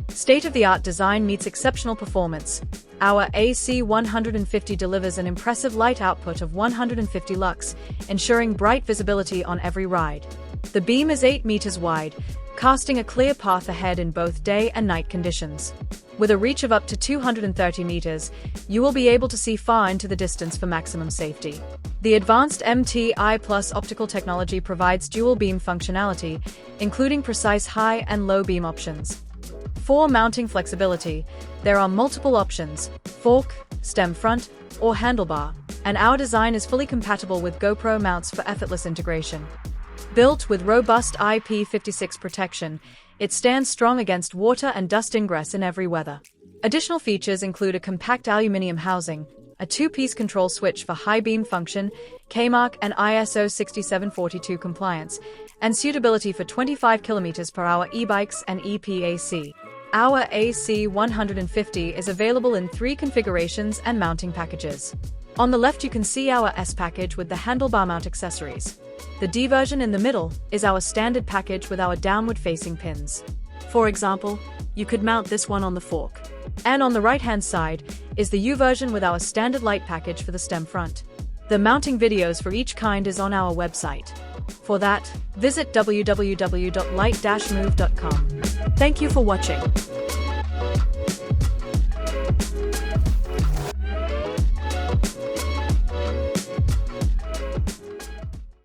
State-of-the-art design meets exceptional performance. Our AC-150 delivers an impressive light output of 150 lux, ensuring bright visibility on every ride. The beam is 8 meters wide, casting a clear path ahead in both day and night conditions. With a reach of up to 230 meters, you will be able to see far into the distance for maximum safety. The advanced MTI Plus optical technology provides dual beam functionality, including precise high and low beam options. For mounting flexibility, there are multiple options: fork, stem front, or handlebar, and our design is fully compatible with GoPro mounts for effortless integration. Built with robust IP56 protection, it stands strong against water and dust ingress in every weather. Additional features include a compact aluminum housing, a 2-piece control switch for high beam function, K-Mark and ISO 6742 compliance, and suitability for 25 km/h e-bikes and EPAC. Our AC-150 is available in 3 configurations and mounting packages. On the left you can see our S package with the handlebar mount accessories. The D version in the middle is our standard package with our downward-facing pins. For example, you could mount this one on the fork. And on the right-hand side is the U version with our standard light package for the stem front. The mounting videos for each kind is on our website. For that, visit www.litemove.com. Thank you for watching.